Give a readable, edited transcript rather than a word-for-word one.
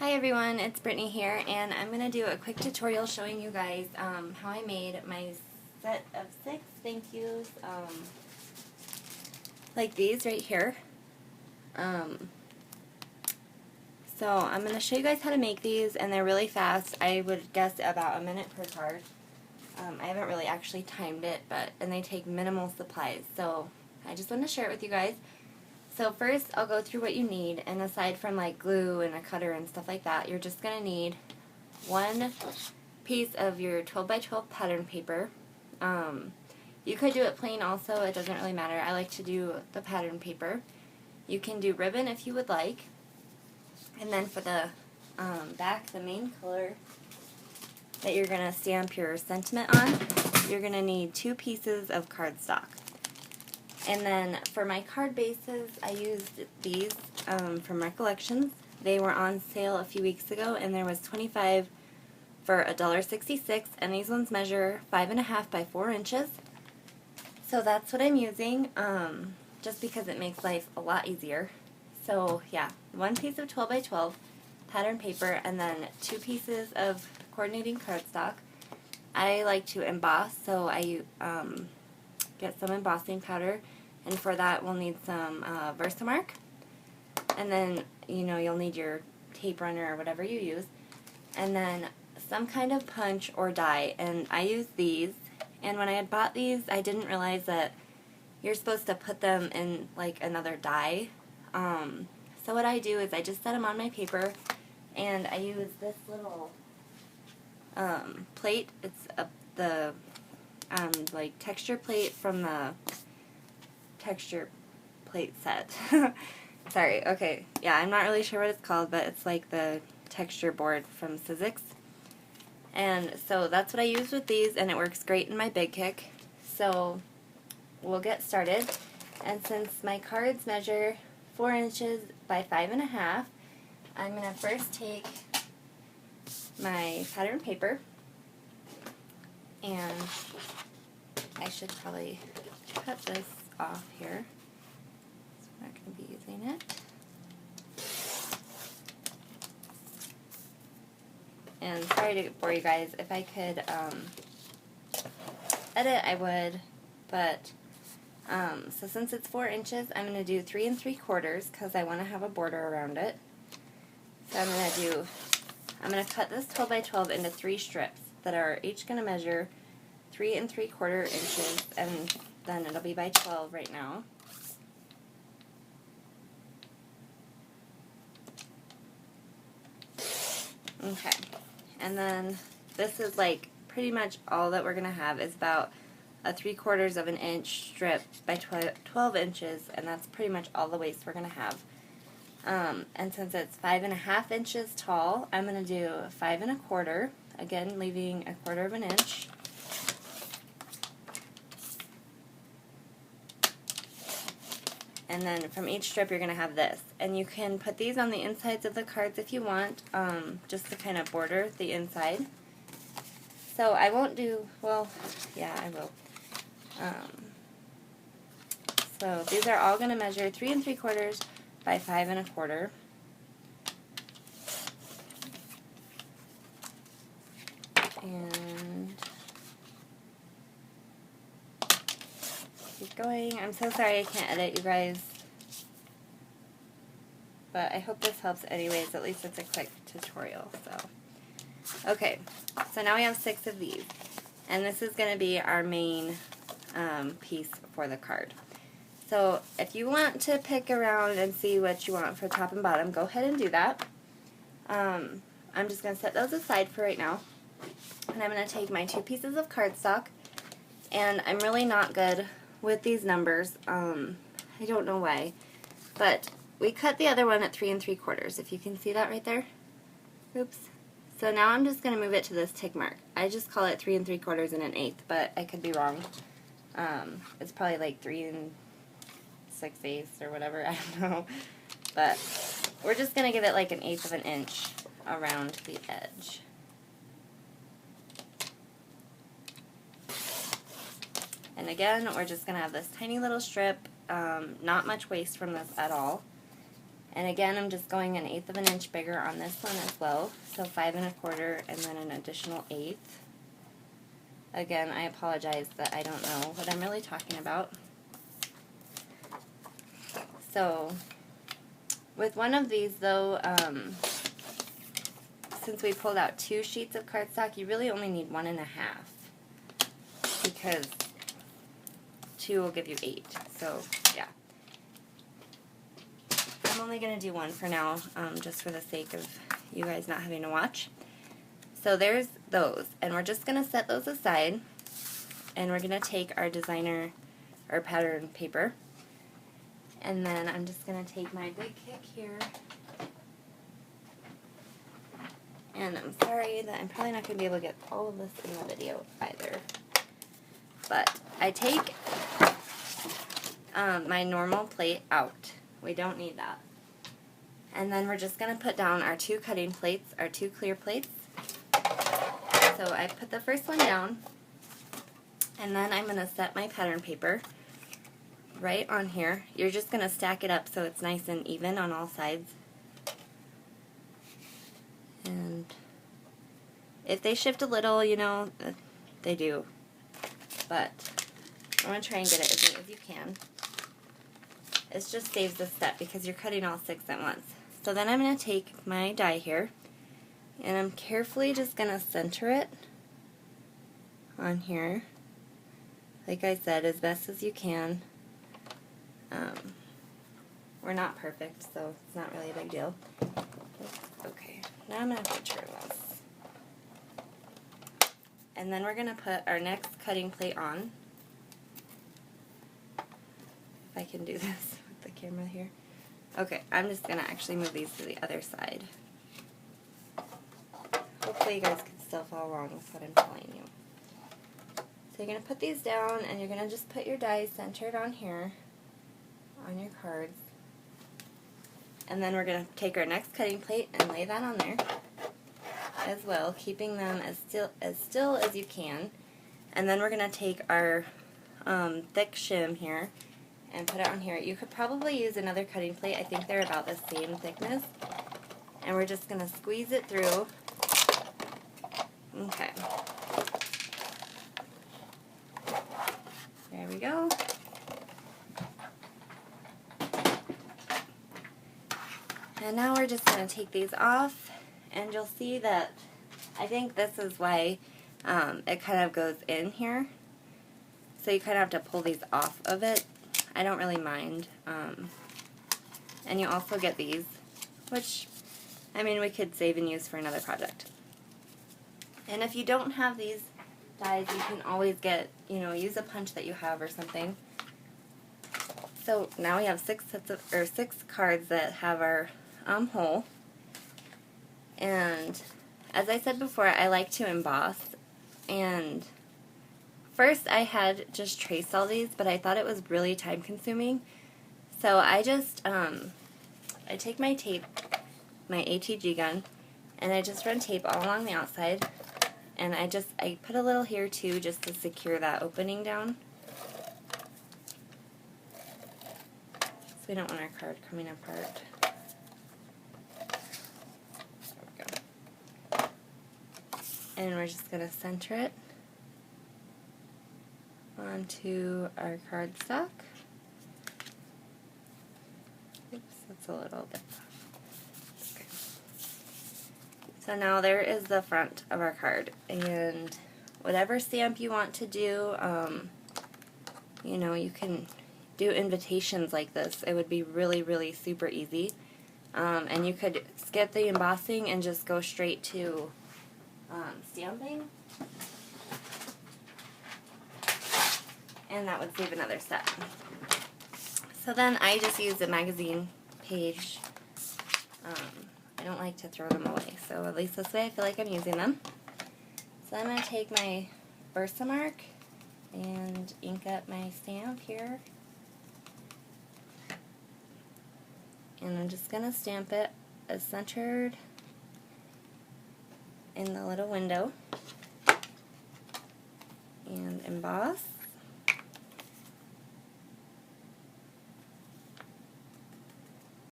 Hi everyone, it's Brittany here, and I'm going to do a quick tutorial showing you guys how I made my set of 6 thank yous, like these right here. So I'm going to show you guys how to make these, and they're really fast. I would guess about a minute per card. I haven't really actually timed it, and they take minimal supplies, so I just want to share it with you guys. So first, I'll go through what you need, and aside from like glue and a cutter and stuff like that, you're just going to need one piece of your 12 by 12 pattern paper. You could do it plain also, it doesn't really matter. I like to do the pattern paper. You can do ribbon if you would like. And then for the back, the main color that you're going to stamp your sentiment on, you're going to need 2 pieces of cardstock. And then for my card bases, I used these from Recollections. They were on sale a few weeks ago, and there was 25 for $1.66, and these ones measure 5.5 by 4 inches. So that's what I'm using, just because it makes life a lot easier. So yeah, 1 piece of 12 by 12 pattern paper, and then 2 pieces of coordinating cardstock. I like to emboss, so I get some embossing powder, and for that we'll need some Versamark, and then you'll need your tape runner or whatever you use, and then some kind of punch or die, and I use these. And when I had bought these, I didn't realize that you're supposed to put them in like another die. So what I do is I just set them on my paper, and I use this little plate. It's the like texture plate from the texture plate set. Sorry, okay. Yeah, I'm not really sure what it's called, but it's like the texture board from Sizzix. And so that's what I use with these, and it works great in my Big Kick. So we'll get started. And since my cards measure 4 inches by 5.5, I'm going to first take my pattern paper, and I should probably cut this off here. So I'm not going to be using it. And sorry to bore you guys. If I could edit, I would. But so since it's 4 inches, I'm going to do 3 3/4 because I want to have a border around it. So I'm going to cut this 12 by 12 into 3 strips that are each going to measure 3 3/4 inches, and then it'll be by 12 right now. Okay, and then this is like pretty much all that we're going to have is about a 3/4 of an inch strip by 12 inches, and that's pretty much all the waist we're going to have. And since it's 5.5 inches tall, I'm going to do 5 1/4, again leaving 1/4 of an inch. And then from each strip you're going to have this. And you can put these on the insides of the cards if you want, just to kind of border the inside. So I won't do, well, yeah, I will. So these are all going to measure 3 3/4 by 5 1/4. And keep going. I'm so sorry I can't edit, you guys. But I hope this helps anyways. At least it's a quick tutorial. So, okay. So now we have 6 of these. And this is going to be our main piece for the card. So if you want to pick around and see what you want for top and bottom, go ahead and do that. I'm just going to set those aside for right now. And I'm going to take my 2 pieces of cardstock. And I'm really not good with these numbers. I don't know why. But we cut the other one at 3 3/4, if you can see that right there. Oops. So now I'm just going to move it to this tick mark. I just call it 3 3/4 and 1/8, but I could be wrong. It's probably like 3 6/8 or whatever, I don't know. But we're just going to give it like 1/8 of an inch around the edge. And again, we're just going to have this tiny little strip, not much waste from this at all. And again, I'm just going 1/8 of an inch bigger on this one as well. So 5 1/4 and then an additional 1/8. Again, I apologize that I don't know what I'm really talking about. So with one of these though, since we pulled out 2 sheets of cardstock, you really only need 1 1/2 because 2 will give you 8. So yeah. I'm only going to do 1 for now, just for the sake of you guys not having to watch. So there's those, and we're just going to set those aside, and we're going to take our designer, or pattern paper, and then I'm just going to take my big kick here, and I'm sorry that I'm probably not going to be able to get all of this in the video either, but I take my normal plate out. We don't need that. And then we're just going to put down our 2 cutting plates, our 2 clear plates. So I put the first one down, and then I'm going to set my pattern paper right on here. You're just going to stack it up so it's nice and even on all sides. And if they shift a little, you know, they do. But I'm going to try and get it as neat as you can. It just saves a step because you're cutting all 6 at once. So then I'm going to take my die here, and I'm carefully just going to center it on here, like I said, as best as you can. We're not perfect, so it's not really a big deal. Okay, now I'm going to have to turn this. And then we're going to put our next cutting plate on. If I can do this with the camera here. Okay, I'm just going to actually move these to the other side. Hopefully you guys can still follow along with what I'm telling you. So you're going to put these down, and you're going to just put your die centered on here, on your cards. And then we're going to take our next cutting plate and lay that on there as well, keeping them as still as you can. And then we're going to take our thick shim here and put it on here. You could probably use another cutting plate. I think they're about the same thickness. And we're just going to squeeze it through. Okay. There we go. And now we're just going to take these off, and you'll see that I think this is why it kind of goes in here. So you kind of have to pull these off of it. I don't really mind. And you also get these, which, I mean, we could save and use for another project. And if you don't have these dies, you can always get, you know, use a punch that you have or something. So now we have 6 cards that have our hole. And as I said before, I like to emboss. And first I had just traced all these, but I thought it was really time consuming. So I just, I take my tape, my ATG gun, and I just run tape all along the outside. And I put a little here too, just to secure that opening down. So we don't want our card coming apart. There we go. And we're just going to center it onto our cardstock. Oops, that's a little bit. Okay. So now there is the front of our card, and whatever stamp you want to do, you know, you can do invitations like this. It would be really, really super easy. And you could skip the embossing and just go straight to stamping. And that would save another step. So then I just use a magazine page. I don't like to throw them away, so at least this way I feel like I'm using them. So I'm going to take my Versamark and ink up my stamp here. And I'm just going to stamp it as centered in the little window. And emboss.